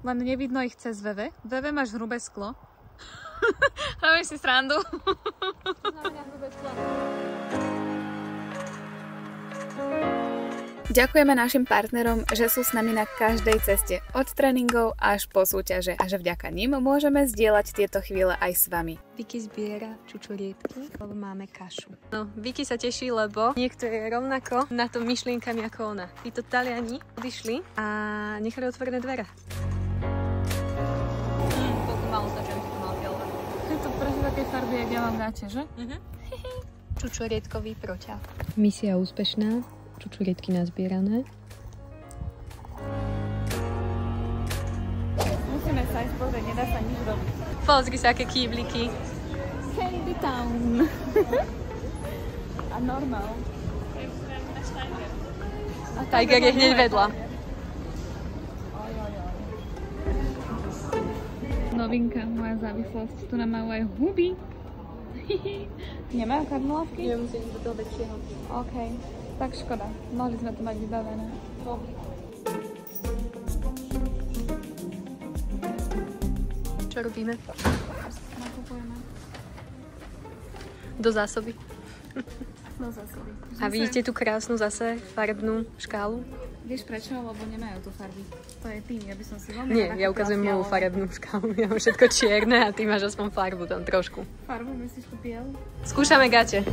len nevidno ich cez VV. VV máš hrubé sklo. Robím si srandu. Hrubé sklo. Ďakujeme našim partnerom, že sú s nami na každej ceste, od tréningov až po súťaže a že vďaka nim môžeme zdieľať tieto chvíle aj s vami. Vicky zbiera čučoriedky, lebo máme kašu. No, Vicky sa teší, lebo niekto je rovnako na tom myšlienkami ako ona. Títo Taliani odišli a nechali otvorené dvere. Koľko malo sa, že to mal biele. Je to presne také farby, jak ja mám dáte, že? Čučoriedkový proťah. Misia úspešná. Čučoriedky nazbierané. Musíme sa aj pozrieť, nedá sa nič robiť. Pozri sa, aké kýbliky. Candy Town. A normál. A Tiger je hneď vedľa. Novinka, moja závislosť. Tu nám majú aj huby. Nemajú karmelovky? Ja musím ísť do toho väčšieho. OK. Tak škoda. Mohli sme to mať vybavené. Čo robíme? Nakupujeme. Do zásoby. Do zásoby. A vidíte tú krásnu zase farebnú škálu? Vieš prečo? Lebo nemajú tu farby. To je tým, ja by som si veľmi... Nie, ja ukazujem moju farebnú škálu. Ja mám všetko čierne a ty máš aspoň farbu tam trošku. Farbu myslíš tú biel? Skúšame gate.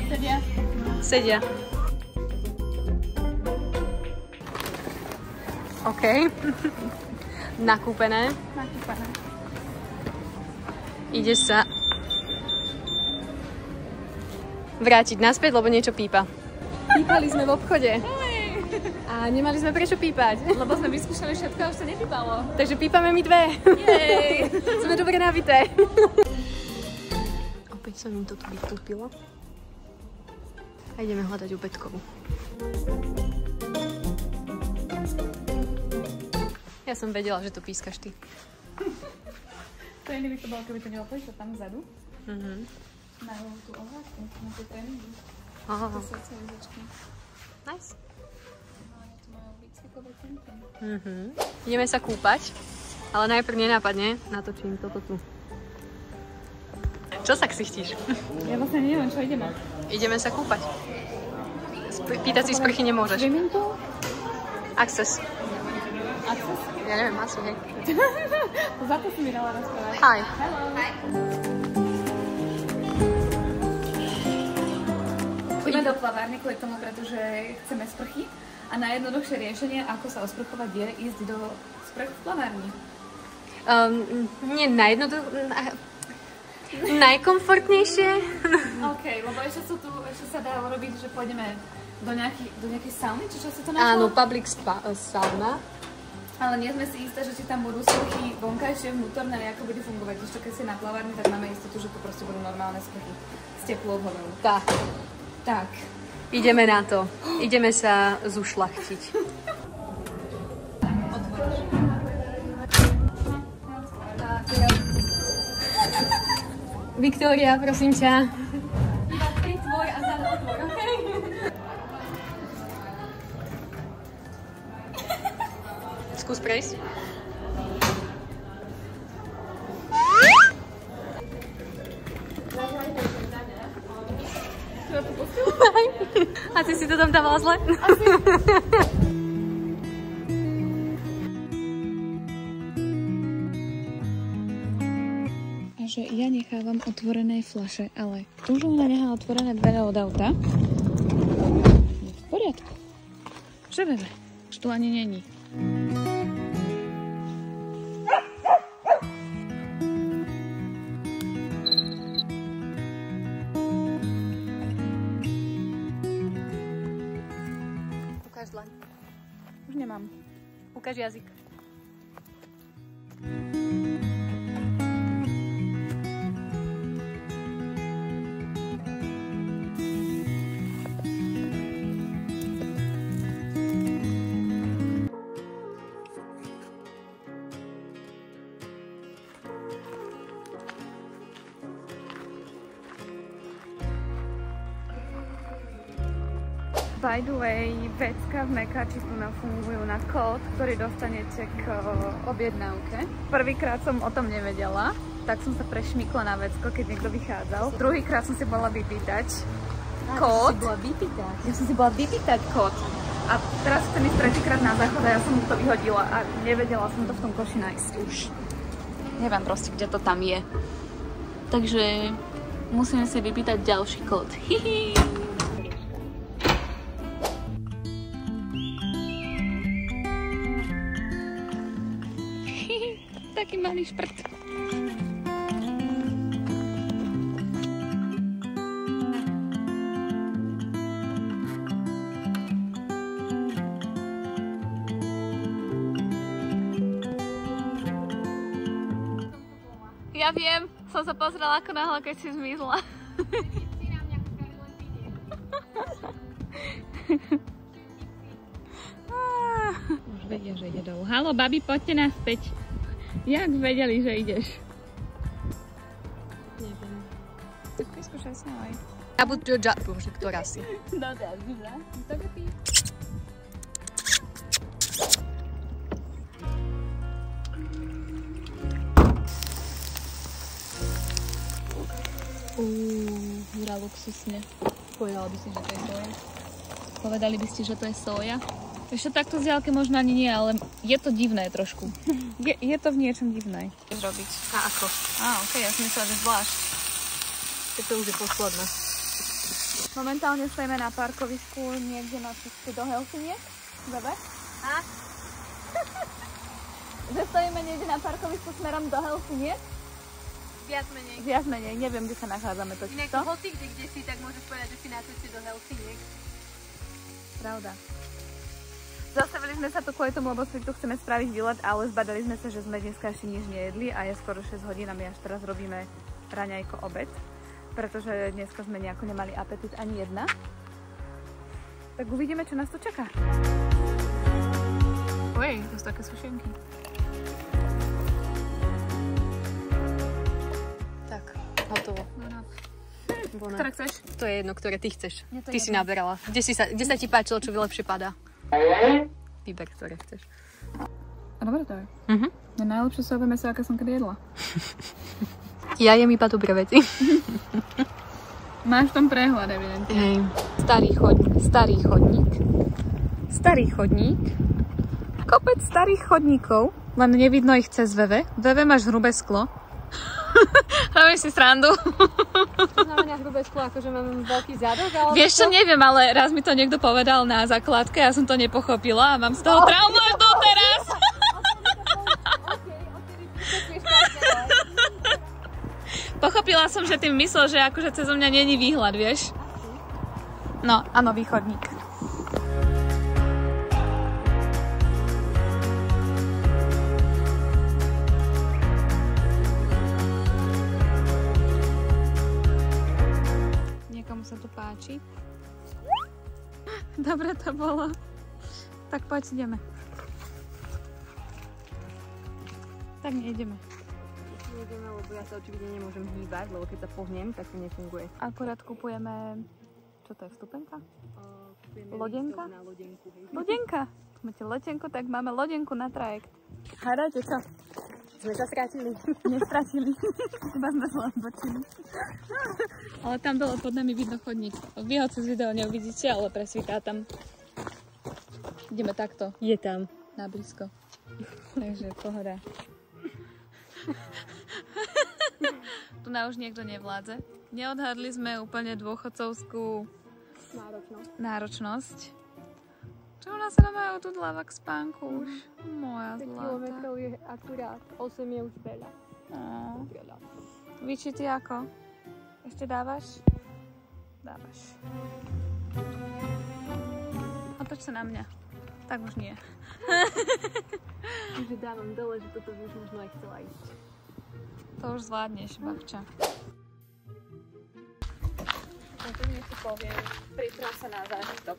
Sedia. Sedia. OK. Nakúpené. Nakúpené. Ide sa vrátiť naspäť, lebo niečo pípa. Pípali sme v obchode. A nemali sme prečo pípať. Lebo sme vyskúšali všetko a už sa nepípalo. Takže pípame my dve. Jej. Sme dobre nabité. Opäť som im to tu vytúpila. A ideme hľadať obedkovú. Ja som vedela, že to pískaš ty. To iný by to bolo, keby to nebolo počítať tam vzadu. Majú tu ohlasku na tie tréningy. To socializačky. Nice. No, oni tu majú výcvikové centrum. Ideme sa kúpať, ale najprv nenápadne natočím toto tu. Čo sa ksichtíš? Ja vlastne neviem, čo ideme. Ideme sa kúpať. Pýtať si sprchy nemôžeš. Swimming pool? Access. Access? Ja neviem, asi, hej. Za to si mi dala rozprávať. Hi. Hello. Hi. Ideme do plavárny kvôli tomu, pretože chceme sprchy a najjednoduchšie riešenie, ako sa osprchovať, je ísť do sprch v plavárni. Nie najkomfortnejšie. OK, lebo ešte sa dá urobiť, že pôjdeme do nejakej sauny, či čo sa to našlo? Áno, public sauna. Ale nie sme si isté, že či tam budú sprchy vonkajšie, vnútorné, ako bude fungovať. Ešte keď si na plavárni, tak máme istotu, že to proste budú normálne sprchy s teplou vodou. Tak. Ideme na to. Ideme sa zušľachtiť. Viktória, prosím ťa. Iba pritvor a zad otvor, okej? Skús prejsť. Asi si to tam dávala zle? Asi. A že ja nechávam otvorené fľaše, ale to, že ona nechá otvorené dvere od auta, je v poriadku. Že vieme, že tu ani není. Ukáž dlaň. Už nemám. Ukáž jazyk. By the way, vecka v Mekači tu fungujú na kód, ktorý dostanete k objednávke. Prvýkrát som o tom nevedela, tak som sa prešmykla na vecko, keď niekto vychádzal. Druhýkrát som si bola vypýtať kód. Ja som si bola vypýtať kód. A teraz chcem ísť tretíkrát na záchod a ja som to vyhodila a nevedela som to v tom koši nájsť už. Neviem proste, kde to tam je. Takže musíme si vypýtať ďalší kód. Hihi. Taký malý šprt. Ja viem, som sa pozrela ako náhle, keď si zmizla. Už vedia, že ide dolu. Haló, babi, poďte naspäť. Jak vedeli, že ideš? Neviem. Tak vyskúšaj sa aj. Ja budu bože, ktorá si? No, dobrze. To by Hurá luxusne. Povedala by si, že to je soja? Povedali by ste, že to je soja? Ešte takto z diaľky možno ani nie, ale je to divné trošku. Je to v niečom divné. Chceš robiť? A ako? Okej, ja som myslela, že zvlášť. Tak to už je posledné. Momentálne stojíme na parkovisku niekde na ceste do Helsiniek. Bebe? A? Že stojíme niekde na parkovisku smerom do Helsiniek. Viac menej. Viac menej, neviem, kde sa nachádzame totiž. Inak hoci kde si, tak môžeš povedať, že si na ceste do Helsiniek. Pravda. Zastavili sme sa tu kvôli tomu, lebo si tu chceme spraviť výlet, ale zbadali sme sa, že sme dneska ešte nič nejedli a je skoro 6 hodín a my až teraz robíme raňajko obed, pretože dneska sme nejako nemali apetit ani jedna. Tak uvidíme, čo nás tu čaká. Oj, to sú také sušenky. Tak, hotovo. Bona. Ktoré chceš? To je jedno, ktoré ty chceš. Ty si naberala. Kde sa ti páčilo, čo lepšie padá? Vyber, ktoré chceš. A dobre to je. Je najlepšie sojové mäso, aké som kedy jedla. Ja jem iba dobré veci. Máš v tom prehľad, evidentne. Hej. Starý chodník. Kopec starých chodníkov, len nevidno ich cez VV. VV máš hrubé sklo. Robím si srandu. To znamená hrubé sklo, akože mám veľký zadok? Ale vieš čo, neviem, ale raz mi to niekto povedal na základke, ja som to nepochopila a mám z toho traumu až doteraz. Pochopila som, že tým myslel, že akože cez mňa není výhľad, vieš? No, áno, východník. Sa tu páči. Dobre to bolo. Tak poď, ideme. Tak nejdeme. Nejdeme, lebo ja sa očividne nemôžem hýbať, lebo keď sa pohnem, tak to nefunguje. Akurát kupujeme... Čo to je, vstupenka? Lodenka? Na lodenku. Lodenka! Máte letenku, tak máme lodenku na trajekt. Hádajte čo? Sme sa stratili. Nestratili. Iba sme sa odbočili. Ale tam dole pod nami vidno chodník. Vy ho cez video neuvidíte, ale presvítá tam. Ideme takto. Je tam. Na blízko. Takže pohoda. Tu na už niekto nevládze. Neodhadli sme úplne dôchodcovskú náročnosť. Čo u nás sa dávajú tu dláva k spánku už? Moja zlata. Kilometrov je akurát, 8 je už veľa. Víči, ty ako? Ešte dávaš? Dávaš. Otoč sa na mňa. Tak už nie. Že dávam dole, že toto by už možno aj chcela ísť. To už zvládneš, babča. A tu mi si poviem, priprav sa na zážitok.